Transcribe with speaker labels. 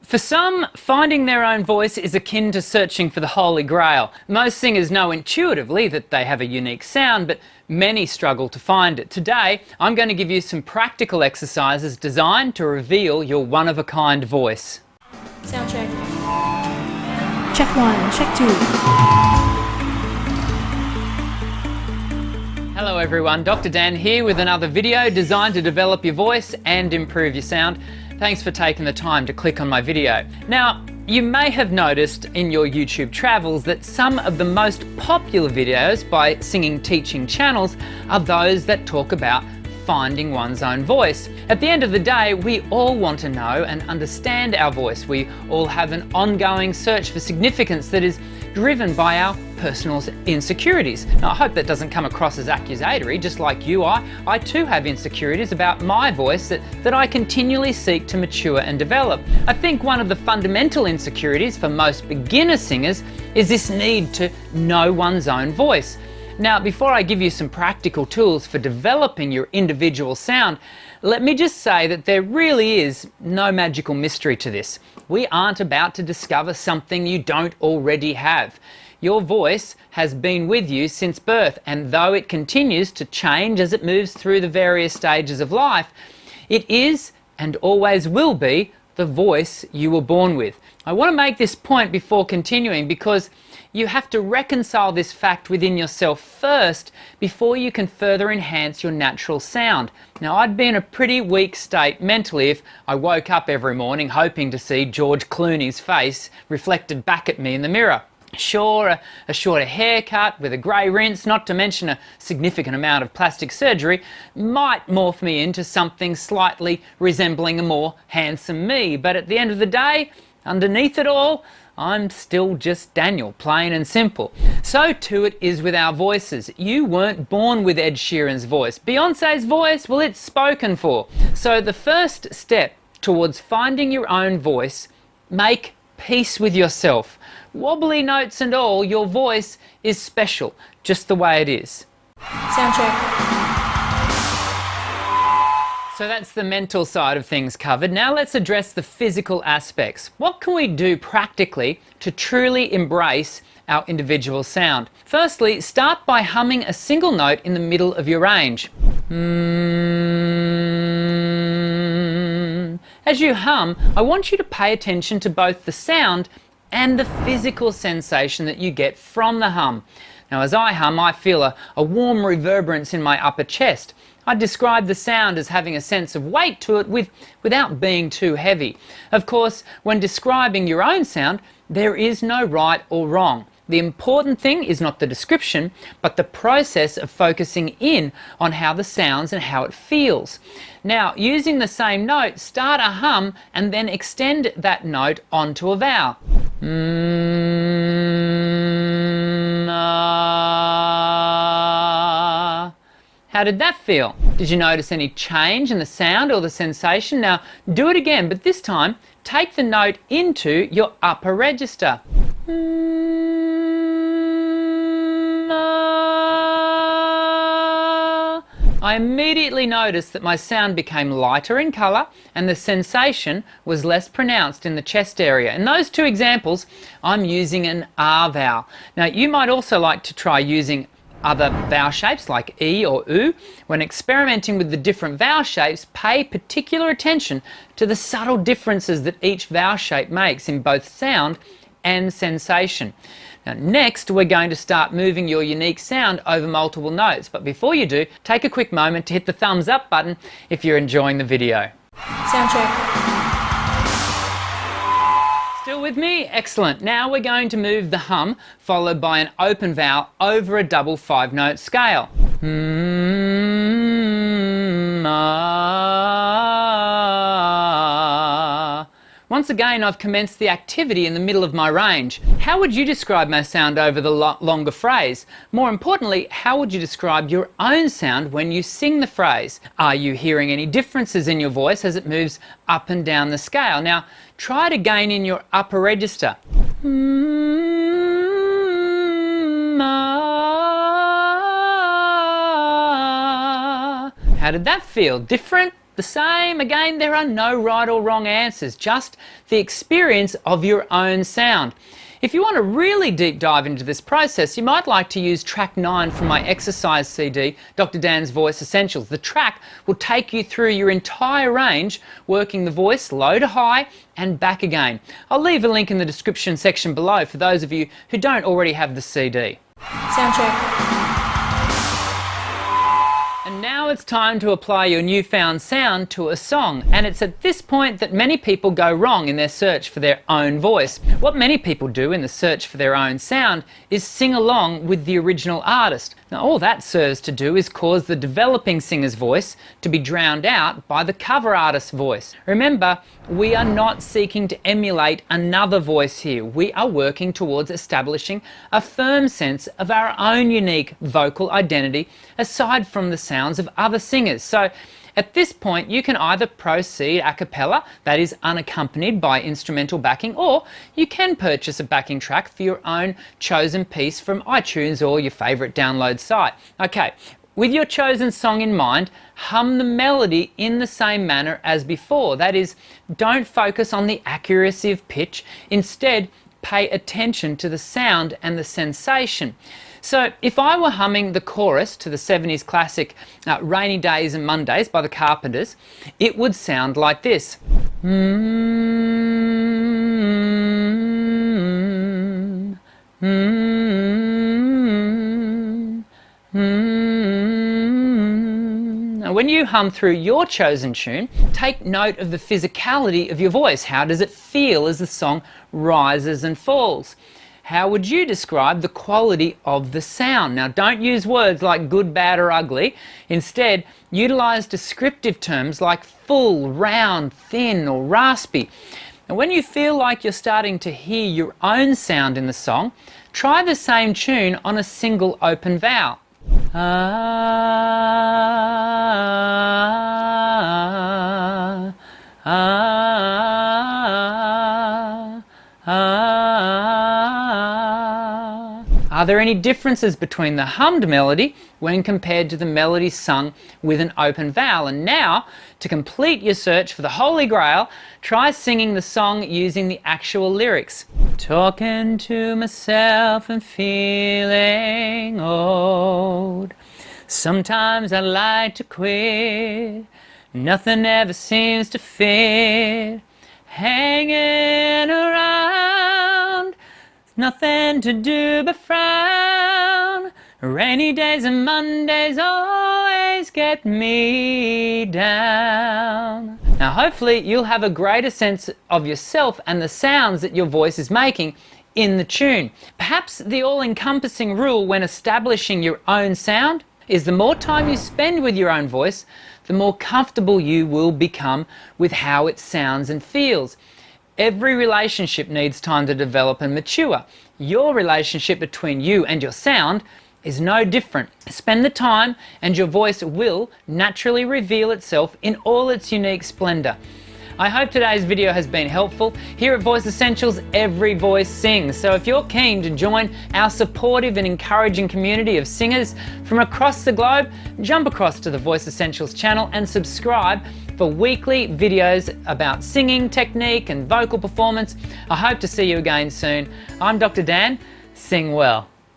Speaker 1: For some, finding their own voice is akin to searching for the Holy Grail. Most singers know intuitively that they have a unique sound, but many struggle to find it. Today, I'm going to give you some practical exercises designed to reveal your one-of-a-kind voice.
Speaker 2: Sound check. Check 1, check 2.
Speaker 1: Hello everyone, Dr. Dan here with another video designed to develop your voice and improve your sound. Thanks for taking the time to click on my video. Now, you may have noticed in your YouTube travels that some of the most popular videos by singing teaching channels are those that talk about finding one's own voice. At the end of the day, we all want to know and understand our voice. We all have an ongoing search for significance that is driven by our personal insecurities. Now, I hope that doesn't come across as accusatory. Just like you, I too have insecurities about my voice that I continually seek to mature and develop. I think one of the fundamental insecurities for most beginner singers is this need to know one's own voice. Now, before I give you some practical tools for developing your individual sound, let me just say that there really is no magical mystery to this. We aren't about to discover something you don't already have. Your voice has been with you since birth, and though it continues to change as it moves through the various stages of life, it is and always will be the voice you were born with. I want to make this point before continuing because you have to reconcile this fact within yourself first before you can further enhance your natural sound. Now, I'd be in a pretty weak state mentally if I woke up every morning hoping to see George Clooney's face reflected back at me in the mirror. Sure, a shorter haircut with a grey rinse, not to mention a significant amount of plastic surgery, might morph me into something slightly resembling a more handsome me. But at the end of the day, underneath it all, I'm still just Daniel, plain and simple. So too it is with our voices. You weren't born with Ed Sheeran's voice. Beyonce's voice, well, it's spoken for. So the first step towards finding your own voice, make peace with yourself. Wobbly notes and all, your voice is special, just the way it is.
Speaker 2: Sound check.
Speaker 1: So that's the mental side of things covered. Now let's address the physical aspects. What can we do practically to truly embrace our individual sound? Firstly, start by humming a single note in the middle of your range. As you hum, I want you to pay attention to both the sound and the physical sensation that you get from the hum. Now, as I hum, I feel a warm reverberance in my upper chest. I describe the sound as having a sense of weight to it without being too heavy. Of course, when describing your own sound, there is no right or wrong. The important thing is not the description, but the process of focusing in on how the sounds and how it feels. Now, using the same note, start a hum and then extend that note onto a vowel. How did that feel? Did you notice any change in the sound or the sensation? Now, do it again, but this time, take the note into your upper register. I immediately noticed that my sound became lighter in colour and the sensation was less pronounced in the chest area. In those two examples, I'm using an R vowel. Now, you might also like to try using other vowel shapes like E or U. When experimenting with the different vowel shapes, pay particular attention to the subtle differences that each vowel shape makes in both sound and sensation. Now, next, we're going to start moving your unique sound over multiple notes. But before you do, take a quick moment to hit the thumbs up button if you're enjoying the video.
Speaker 2: Sound check.
Speaker 1: Still with me? Excellent. Now we're going to move the hum followed by an open vowel over a double 5-note scale. Once again, I've commenced the activity in the middle of my range. How would you describe my sound over the longer phrase? More importantly, how would you describe your own sound when you sing the phrase? Are you hearing any differences in your voice as it moves up and down the scale? Now, try it again in your upper register. How did that feel? Different? The same, again, there are no right or wrong answers, just the experience of your own sound. If you want to really deep dive into this process, you might like to use track 9 from my exercise CD, Dr. Dan's Voice Essentials. The track will take you through your entire range, working the voice low to high and back again. I'll leave a link in the description section below for those of you who don't already have the CD.
Speaker 2: Sound check.
Speaker 1: And now it's time to apply your newfound sound to a song, and it's at this point that many people go wrong in their search for their own voice. What many people do in the search for their own sound is sing along with the original artist. Now all that serves to do is cause the developing singer's voice to be drowned out by the cover artist's voice. Remember, we are not seeking to emulate another voice here. We are working towards establishing a firm sense of our own unique vocal identity aside from the sounds of other singers. So at this point you can either proceed a cappella, that is unaccompanied by instrumental backing, or you can purchase a backing track for your own chosen piece from iTunes or your favourite download site. Okay, with your chosen song in mind, hum the melody in the same manner as before. That is, don't focus on the accuracy of pitch, instead pay attention to the sound and the sensation. So if I were humming the chorus to the 70s classic Rainy Days and Mondays by the Carpenters, it would sound like this. Now when you hum through your chosen tune, take note of the physicality of your voice. How does it feel as the song rises and falls? How would you describe the quality of the sound? Now don't use words like good, bad or ugly. Instead, utilize descriptive terms like full, round, thin or raspy. And when you feel like you're starting to hear your own sound in the song, try the same tune on a single open vowel. Are there any differences between the hummed melody when compared to the melody sung with an open vowel? And now, to complete your search for the Holy Grail, try singing the song using the actual lyrics. Talking to myself and feeling old. Sometimes I like to quit. Nothing ever seems to fit. Hanging around. Nothing to do but frown. Rainy days and Mondays always get me down. Now hopefully you'll have a greater sense of yourself and the sounds that your voice is making in the tune. Perhaps the all-encompassing rule when establishing your own sound is the more time you spend with your own voice, the more comfortable you will become with how it sounds and feels. Every relationship needs time to develop and mature. Your relationship between you and your sound is no different. Spend the time and your voice will naturally reveal itself in all its unique splendor. I hope today's video has been helpful. Here at Voice Essentials, every voice sings. So if you're keen to join our supportive and encouraging community of singers from across the globe, jump across to the Voice Essentials channel and subscribe for weekly videos about singing technique and vocal performance. I hope to see you again soon. I'm Dr. Dan. Sing well.